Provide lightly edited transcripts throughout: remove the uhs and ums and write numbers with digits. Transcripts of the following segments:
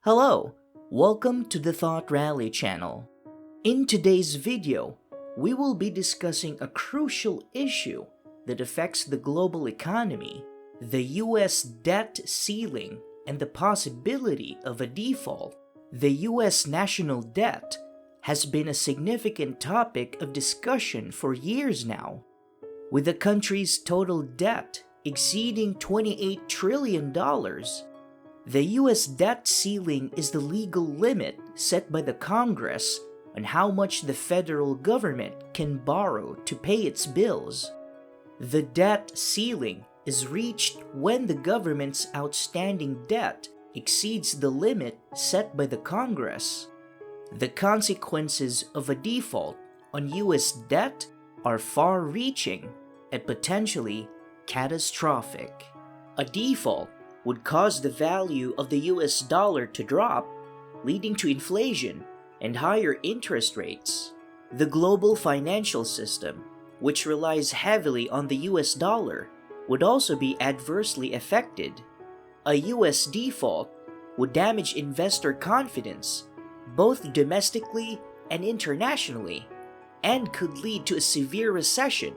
Hello, welcome to the Thought Rally channel. In today's video, we will be discussing a crucial issue that affects the global economy, the US debt ceiling and the possibility of a default. The US national debt has been a significant topic of discussion for years now, with the country's total debt exceeding $28 trillion. The US debt ceiling is the legal limit set by the Congress on how much the federal government can borrow to pay its bills. The debt ceiling is reached when the government's outstanding debt exceeds the limit set by the Congress. The consequences of a default on US debt are far-reaching and potentially catastrophic. A default would cause the value of the US dollar to drop, leading to inflation and higher interest rates. The global financial system, which relies heavily on the US dollar, would also be adversely affected. A US default would damage investor confidence, both domestically and internationally, and could lead to a severe recession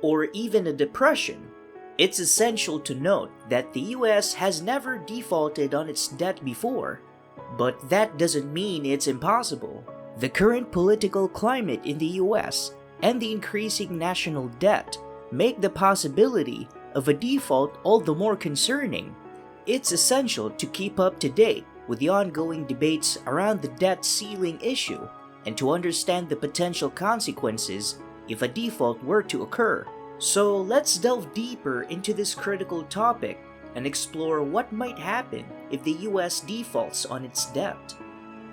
or even a depression. It's essential to note that the US has never defaulted on its debt before, but that doesn't mean it's impossible. The current political climate in the US and the increasing national debt make the possibility of a default all the more concerning. It's essential to keep up to date with the ongoing debates around the debt ceiling issue and to understand the potential consequences if a default were to occur. So let's delve deeper into this critical topic and explore what might happen if the US defaults on its debt.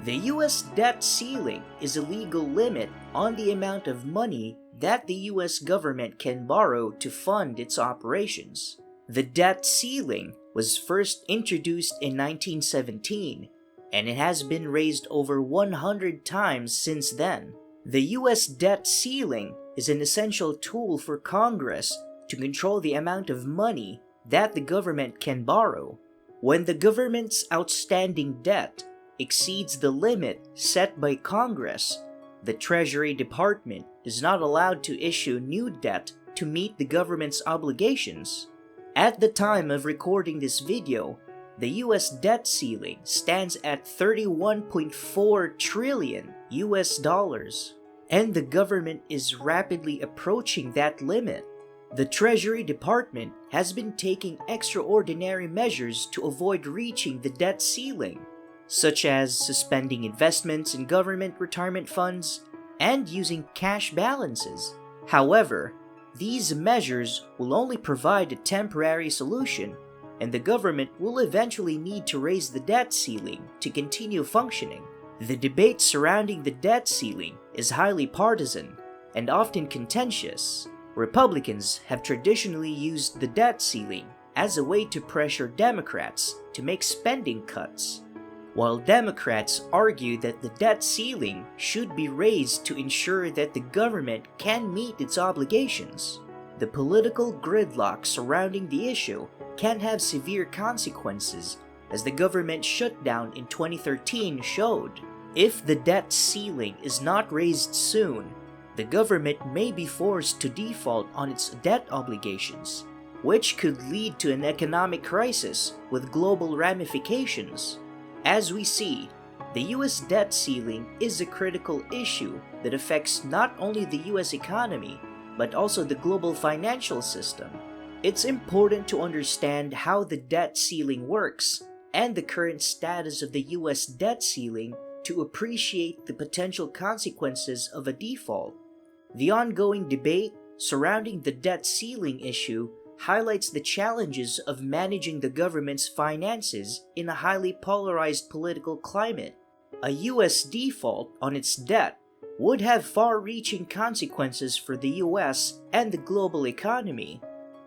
The US debt ceiling is a legal limit on the amount of money that the US government can borrow to fund its operations. The debt ceiling was first introduced in 1917, and it has been raised over 100 times since then. The US debt ceiling is an essential tool for Congress to control the amount of money that the government can borrow. When the government's outstanding debt exceeds the limit set by Congress, the Treasury Department is not allowed to issue new debt to meet the government's obligations. At the time of recording this video, the US debt ceiling stands at $31.4 trillion US dollars. And the government is rapidly approaching that limit. The Treasury Department has been taking extraordinary measures to avoid reaching the debt ceiling, such as suspending investments in government retirement funds and using cash balances. However, these measures will only provide a temporary solution, and the government will eventually need to raise the debt ceiling to continue functioning. The debate surrounding the debt ceiling is highly partisan and often contentious. Republicans have traditionally used the debt ceiling as a way to pressure Democrats to make spending cuts, while Democrats argue that the debt ceiling should be raised to ensure that the government can meet its obligations. The political gridlock surrounding the issue can have severe consequences, as the government shutdown in 2013 showed. If the debt ceiling is not raised soon, the government may be forced to default on its debt obligations, which could lead to an economic crisis with global ramifications. As we see, the US debt ceiling is a critical issue that affects not only the US economy, but also the global financial system. It's important to understand how the debt ceiling works and the current status of the US debt ceiling to appreciate the potential consequences of a default. The ongoing debate surrounding the debt ceiling issue highlights the challenges of managing the government's finances in a highly polarized political climate. A US default on its debt would have far-reaching consequences for the US and the global economy.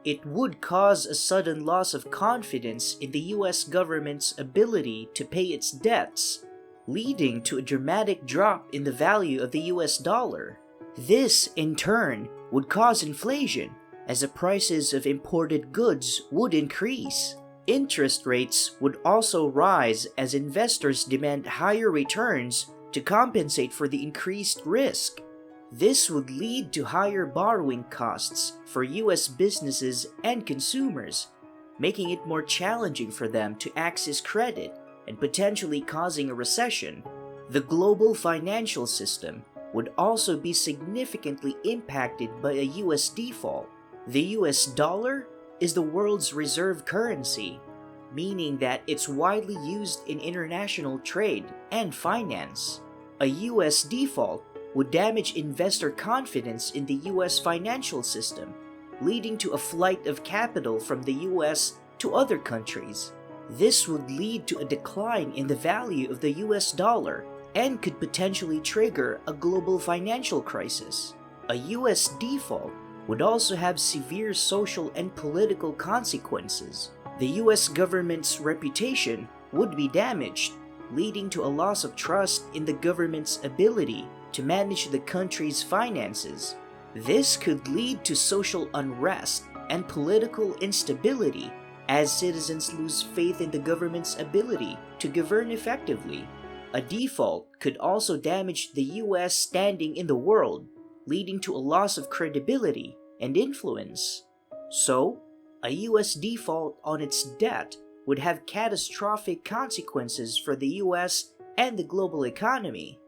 It would cause a sudden loss of confidence in the US government's ability to pay its debts, leading to a dramatic drop in the value of the US dollar. This, in turn, would cause inflation, as the prices of imported goods would increase. Interest rates would also rise as investors demand higher returns to compensate for the increased risk. This would lead to higher borrowing costs for US businesses and consumers, making it more challenging for them to access credit and potentially causing a recession. The global financial system would also be significantly impacted by a US default. The US dollar is the world's reserve currency, meaning that it's widely used in international trade and finance. A US default would damage investor confidence in the US financial system, leading to a flight of capital from the US to other countries. This would lead to a decline in the value of the US dollar and could potentially trigger a global financial crisis. A US default would also have severe social and political consequences. The US government's reputation would be damaged, leading to a loss of trust in the government's ability to manage the country's finances. This could lead to social unrest and political instability as citizens lose faith in the government's ability to govern effectively. A default could also damage the US standing in the world, leading to a loss of credibility and influence. So, a US default on its debt would have catastrophic consequences for the US and the global economy.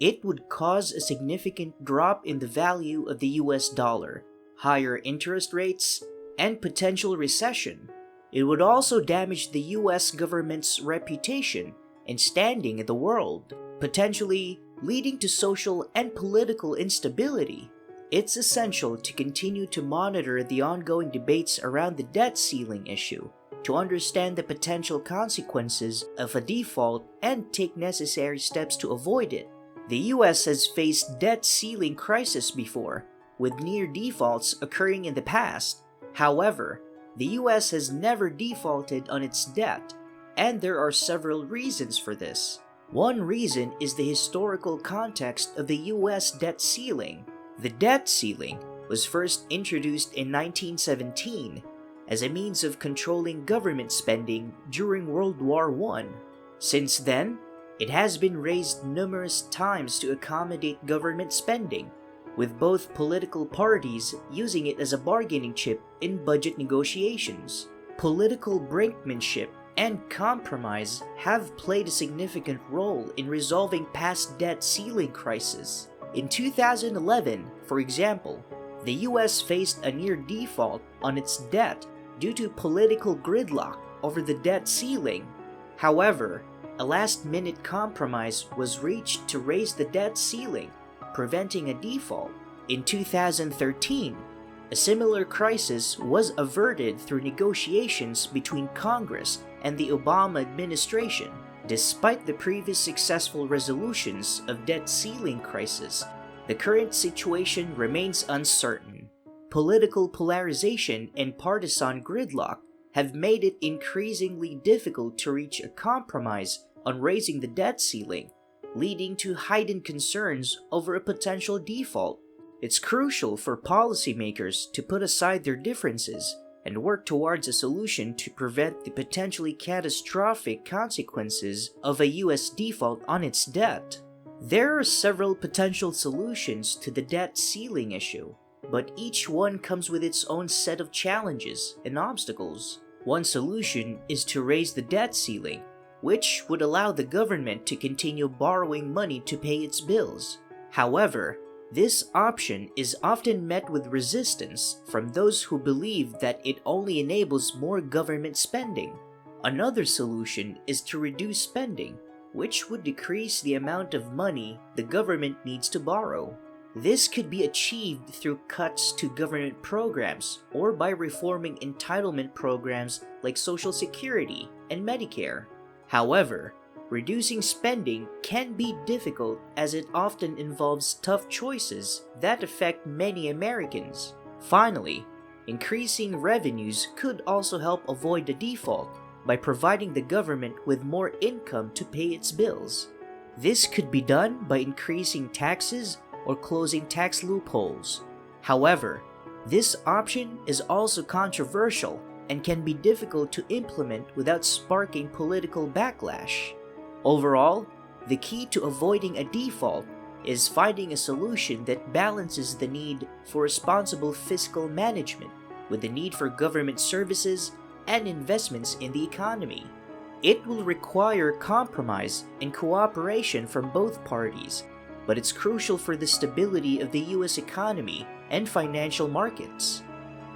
It would cause a significant drop in the value of the US dollar, higher interest rates, and potential recession. It would also damage the US government's reputation and standing in the world, potentially leading to social and political instability. It's essential to continue to monitor the ongoing debates around the debt ceiling issue to understand the potential consequences of a default and take necessary steps to avoid it. The US has faced debt ceiling crisis before, with near defaults occurring in the past. However, the US has never defaulted on its debt, and there are several reasons for this. One reason is the historical context of the US debt ceiling. The debt ceiling was first introduced in 1917 as a means of controlling government spending during World War I. Since then, it has been raised numerous times to accommodate government spending, with both political parties using it as a bargaining chip in budget negotiations. Political brinkmanship and compromise have played a significant role in resolving past debt ceiling crises. In 2011, for example, the US faced a near default on its debt due to political gridlock over the debt ceiling. However, a last-minute compromise was reached to raise the debt ceiling, preventing a default. In 2013, a similar crisis was averted through negotiations between Congress and the Obama administration. Despite the previous successful resolutions of debt ceiling crisis, the current situation remains uncertain. Political polarization and partisan gridlock have made it increasingly difficult to reach a compromise on raising the debt ceiling, leading to heightened concerns over a potential default. It's crucial for policymakers to put aside their differences and work towards a solution to prevent the potentially catastrophic consequences of a US default on its debt. There are several potential solutions to the debt ceiling issue, but each one comes with its own set of challenges and obstacles. One solution is to raise the debt ceiling, which would allow the government to continue borrowing money to pay its bills. However, this option is often met with resistance from those who believe that it only enables more government spending. Another solution is to reduce spending, which would decrease the amount of money the government needs to borrow. This could be achieved through cuts to government programs or by reforming entitlement programs like Social Security and Medicare. However, reducing spending can be difficult as it often involves tough choices that affect many Americans. Finally, increasing revenues could also help avoid the default by providing the government with more income to pay its bills. This could be done by increasing taxes or closing tax loopholes. However, this option is also controversial and can be difficult to implement without sparking political backlash. Overall, the key to avoiding a default is finding a solution that balances the need for responsible fiscal management with the need for government services and investments in the economy. It will require compromise and cooperation from both parties, but it's crucial for the stability of the US economy and financial markets.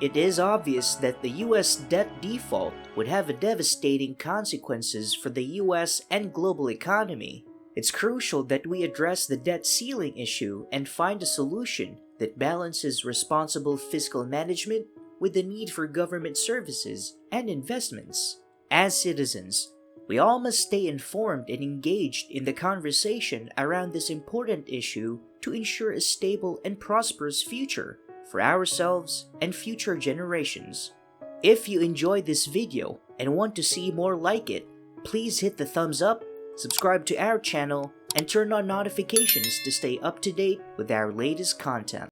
It is obvious that the US debt default would have devastating consequences for the US and global economy. It's crucial that we address the debt ceiling issue and find a solution that balances responsible fiscal management with the need for government services and investments. As citizens, we all must stay informed and engaged in the conversation around this important issue to ensure a stable and prosperous future for ourselves and future generations. If you enjoyed this video and want to see more like it, please hit the thumbs up, subscribe to our channel, and turn on notifications to stay up to date with our latest content.